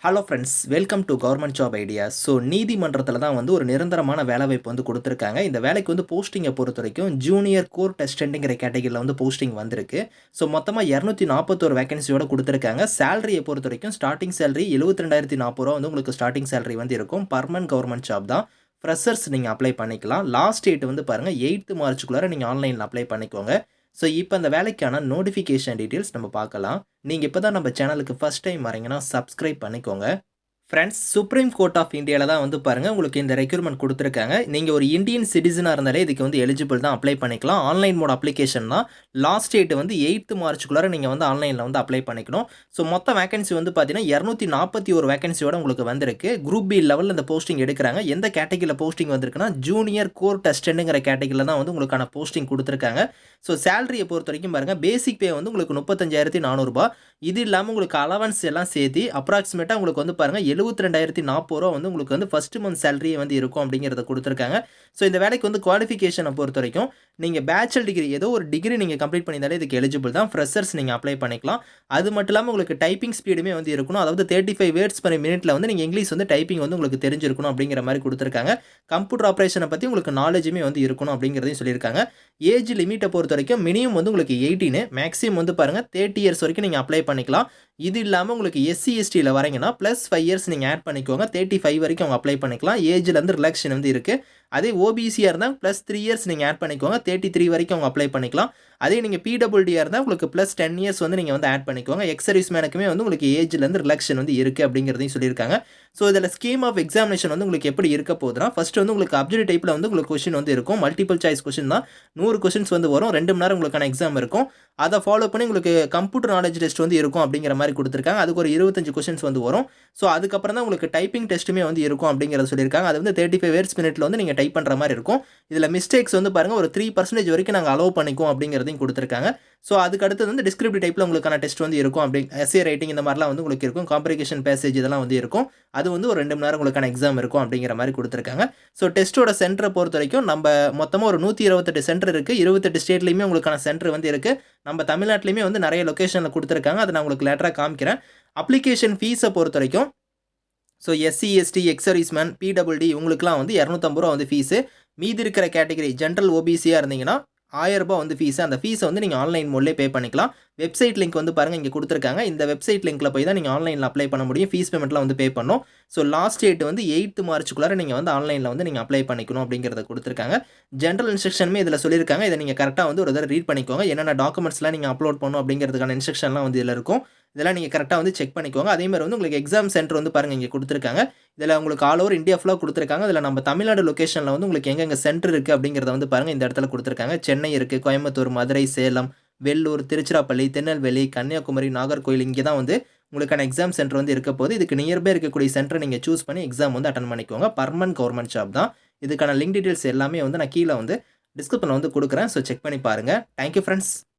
Hello friends, welcome to government job ideas. So நீதிமன்றத்தில தான் வந்து ஒரு நிரந்தரமான வேலைவாய்ப்பு வந்து குடுத்துருக்காங்க. இந்த வேலைக்கு வந்து போஸ்டிங்க பொறுத்தவரைக்கும் ஜூனியர் கோர்ட் அசிஸ்டன்ட்ங்கிற கேட்டகரில வந்து போஸ்டிங் வந்திருக்கு. ஸோ மொத்தமா 241 வேக்கன்சியோட குடுத்துருக்காங்க. சேலரிய பொறுத்தவரைக்கும் ஸ்டார்ட்டிங் சேலரி ரூ. 72,040 வந்து உங்களுக்கு ஸ்டார்ட்டிங் சேலரி வந்து இருக்கும். பெர்மனன்ட் கவர்மெண்ட் ஜாப் தான். ஃப்ரெஷர்ஸ் நீங்க அப்ளை பண்ணிக்கலாம். லாஸ்ட் டேட் வந்து பாருங்க 8த் மார்ச்சுக்குள்ளார நீங்க ஆன்லைன்ல அப்ளை பண்ணிக்கோங்க. ஸோ இப்ப அந்த வேலைக்கான நோட்டிஃபிகேஷன் டீட்டெயில்ஸ் நம்ம பார்க்கலாம். நீங்க இப்ப தான் நம்ம சேனலுக்கு ஃபர்ஸ்ட் டைம் வரீங்கன்னா சப்ஸ்கிரைப் பண்ணிக்கோங்க. ஃப்ரெண்ட்ஸ், சுப்ரீம் கோர்ட் ஆஃப் இந்தியால தான் வந்து பாருங்க உங்களுக்கு இந்த ரெக்ரூட்மெண்ட் குடுத்துருக்காங்க. நீங்க ஒரு இந்தியன் சிட்டிசனா இருந்தாலே இதுக்கு வந்து எலிஜிபிள் தான், அப்ளை பண்ணிக்கலாம். ஆன்லைன் மோட் அப்ளிகேஷன் தான். லாஸ்ட் டேட் வந்து 8த் மார்ச்சுக்குள்ளார நீங்க வந்து ஆன்லைன்ல வந்து அப்ளை பண்ணிக்கணும். ஸோ மொத்த வேக்கன்சி வந்து பார்த்தீங்கன்னா 241 வேக்கன்சியோட உங்களுக்கு வந்திருக்கு. குரூப் பி லெவல்ல இந்த போஸ்டிங் எடுக்குறாங்க. எந்த கேட்டகரியில போஸ்டிங் வந்திருக்குன்னா ஜூனியர் கோர்ட் அசிஸ்டன்ட்ங்கிற கேட்டகரியில தான் வந்து உங்களுக்கான போஸ்டிங் குடுத்துருக்காங்க. ஸோ சேலரிய பொறுத்தவரைக்கும் பாருங்க, பேசிக் பே வந்து உங்களுக்கு ரூ. 35,400. இது இல்லாம உங்களுக்கு அலவன்ஸ் எல்லாம் சேர்த்து அப்ராக்ஸிமேட்டா உங்களுக்கு வந்து பாருங்க ரூ. 72,040 வந்து உங்களுக்கு வந்து ஃபர்ஸ்ட் மந்த் சேலரியே வந்து இருக்கும் அப்படிங்கிறத குடுத்துருக்காங்க. ஸோ இந்த வேலைக்கு வந்து குவாலிஃபிகேஷன பொறுத்தவரைக்கும் நீங்க பேச்சுலர் டிகிரி ஏதோ ஒரு டிகிரி நீங்க கம்ப்ளீட் பண்ணியிருந்தாலே இதுக்கு எலிஜிபிள் தான். ஃப்ரெஷர்ஸ் நீங்க அப்ளை பண்ணிக்கலாம். அது மட்டும் இல்லாம உங்களுக்கு டைப்பிங் ஸ்பீடுமே வந்து இருக்கணும். அதாவது 35 வேர்ட்ஸ் பெர் மினிட்ல வந்து நீங்க இங்கிலீஷ் வந்து டைப்பிங் வந்து உங்களுக்கு தெரிஞ்சிருக்கணும் அப்படிங்கிற மாரி குடுத்துருக்காங்க. கம்ப்யூட்டர் ஆப்பரேஷன பத்தி உங்களுக்கு நாலேஜுமே வந்து இருக்கணும் அப்படிங்கிறதையும் சொல்லியிருக்காங்க. ஏஜ் லிமிட்ட பொறுத்தவரைக்கும் மினிமம் வந்து உங்களுக்கு 18, மேக்ஸிமம் வந்து பாருங்க 30 இயர்ஸ் வரைக்கும் நீங்க அப்ளை பண்ணிக்கலாம். இது இல்லாம உங்களுக்கு எஸ்சி, எஸ்டில வரீங்கன்னா +5 இயர்ஸ் நீங்க ஆட் பண்ணிக்கோங்க. 35 வரைக்கும் அவங்க அப்ளை பண்ணிக்கலாம். ஏஜ்ல இருந்து ரிலாக்சேஷன் வந்து இருக்கு. அதே ஓபிசியா இருந்தா +3 இயர்ஸ் நீங்க ஆட் பண்ணிக்கோங்க. 33 வரைக்கும் அவங்க அப்ளை பண்ணிக்கலாம். அதே நீங்க பிடபிள்யூடியா இருந்தா உங்களுக்கு +10 இயர்ஸ் வந்து நீங்க வந்து ஆட் பண்ணிக்கோங்க. எக்ஸ் சர்வீஸ் மேனுக்குமே வந்து உங்களுக்கு ஏஜ்ல இருந்து ரிலாக்சேஷன் வந்து இருக்கு அப்படிங்கிறதையும் சொல்லியிருக்காங்க. ஸோ இதில் ஸ்கீம் ஆஃப் எக்ஸாமினேஷன் வந்து உங்களுக்கு எப்படி இருக்க போகுதுன்னா, ஃபர்ஸ்ட் வந்து உங்களுக்கு அப்ஜெக்டிவ் டைப்ல வந்து உங்களுக்கு கொஸ்டின் வந்து இருக்கும். மல்டிபிள் சாய்ஸ் கொஸ்டின் தான். 100 கொஸ்டின்ஸ் வந்து வரும். 2 மணி நேரம் உங்களுக்கான எக்ஸாம் இருக்கும். அதை ஃபாலோ பண்ணி உங்களுக்கு கம்ப்யூட்டர் நாலேஜ் டெஸ்ட் வந்து இருக்கும் அப்படிங்கிற மாதிரி கொடுத்துருக்காங்க. அதுக்கு ஒரு 25 கொஸ்டின்ஸ் வந்து வரும். ஸோ அதுக்கப்புறம் தான் உங்களுக்கு டைப்பிங் டெஸ்ட்டுமே வந்து இருக்கும் அப்படிங்கிறத சொல்லியிருக்காங்க. அது வந்து 35 வேர்ட்ஸ் மினிட்ல வந்து நீங்கள் டைப் பண்ணுற மாதிரி இருக்கும். இதில் மிஸ்டேக்ஸ் வந்து பாருங்கள் ஒரு 3% வரைக்கும் நாங்கள் அலோவ் பண்ணிக்குவோம் அப்படிங்கிறதையும் கொடுத்துருக்காங்க. ஸோ அதுக்கு அடுத்தது வந்து டிஸ்கிரிப்டிவ் டைப்பில் உங்களுக்கான டெஸ்ட் வந்து இருக்கும். அப்படி எஸ்ஏ ரைட்டிங் இந்த மாதிரிலாம் வந்து உங்களுக்கு இருக்கும். காம்ப்ரிகேஷன் பேசேஜ் இதெல்லாம் வந்து இருக்கும். அது வந்து ஒரு 2 மணி நேரம் உங்களுக்கான எக்ஸாம் இருக்கும் அப்படிங்கிற மாதிரி கொடுத்துருக்காங்க. ஸோ டெஸ்ட்டோட சென்டரை பொறுத்த வரைக்கும் நம்ம மொத்தமாக ஒரு 128 சென்டர் இருக்குது. 28 ஸ்டேட்லையுமே உங்களுக்கான சென்டர் வந்து இருக்குது. நம்ம தமிழ்நாட்டிலையுமே வந்து நிறைய லொக்கேஷனில் கொடுத்துருக்காங்க. அதை நான் உங்களுக்கு லேட்டராக காமிக்கிறேன். அப்ளிகேஷன் ஃபீஸை பொறுத்த வரைக்கும் so SC, ST, ex serviceman, PWD இவங்களுக்குலாம் வந்து ரூ. 250 வந்து ஃபீஸு. மீதி இருக்கிற கேட்டகரி ஜென்ரல் ஓபிசியாக இருந்தீங்கன்னா ரூ. 1000 வந்து ஃபீஸு. அந்த ஃபீஸை வந்து நீங்கள் ஆன்லைன் மோட்லேயே பே பண்ணிக்கலாம். வெப்சைட் லிங்க் வந்து பாருங்கள் இங்கே கொடுத்துருக்காங்க. இந்த வெப்சைட் லிங்க்கில் போய் தான் நீங்கள் ஆன்லைனில் அப்ளை பண்ண முடியும். ஃபீஸ் பேமெண்ட்லாம் வந்து பே பண்ணணும். ஸோ லாஸ்ட் டேட் வந்து 8th மார்ச்சுக்குள்ளார நீங்கள் வந்து ஆன்லைனில் வந்து நீங்கள் அப்ளை பண்ணிக்கணும் அப்படிங்கிறத கொடுத்துருக்காங்க. ஜென்ரல் இன்ஸ்ட்ரக்ஷனுமே இதில் சொல்லியிருக்காங்க. இதை நீங்கள் கரெக்டாக வந்து ஒரு தடவை ரீட் பண்ணிக்கோங்க. என்னென்ன டாக்குமெண்ட்ஸ்லாம் நீங்கள் அப்லோட் பண்ணணும் அப்படிங்கிறதுக்கான இன்ஸ்ட்ரக்ஷன்லாம் வந்து இதில் இருக்கும். இதெல்லாம் நீங்கள் கரெக்டாக வந்து செக் பண்ணிக்கோங்க. அதே மாதிரி வந்து உங்களுக்கு எக்ஸாம் சென்டர் வந்து பாருங்கள் இங்கே கொடுத்துருக்காங்க. இதில் உங்களுக்கு ஆல் ஓவர் இந்தியா ஃபுல்லாக கொடுத்துருக்காங்க. இதில் நம்ம தமிழ்நாடு லொக்கேஷனில் வந்து உங்களுக்கு எங்கெங்கே சென்டர் இருக்குது அப்படிங்கிறத வந்து பாருங்கள் இந்த இடத்துல கொடுத்துருக்காங்க. சென்னை இருக்குது, கோயம்புத்தூர், மதுரை, சேலம், வெள்ளூர், திருச்சிராப்பள்ளி, திருநெல்வேலி, கன்னியாகுமரி, நாகர்கோவில் இங்கே தான் வந்து உங்களுக்கான எக்ஸாம் சென்டர் வந்து இருக்க போது. இதுக்கு நியர்பை இருக்கக்கூடிய சென்டரை நீங்கள் சூஸ் பண்ணி எக்ஸாம் வந்து அட்டன் பண்ணிக்கோங்க. பெர்மனன்ட் கவர்மெண்ட் ஜாப் தான். இதுக்கான லிங்க் டீட்டெயில்ஸ் எல்லாமே வந்து நான் கீழே வந்து டிஸ்கிரிப்ஷனில் வந்து கொடுக்குறேன். ஸோ செக் பண்ணி பாருங்கள். Thank you friends.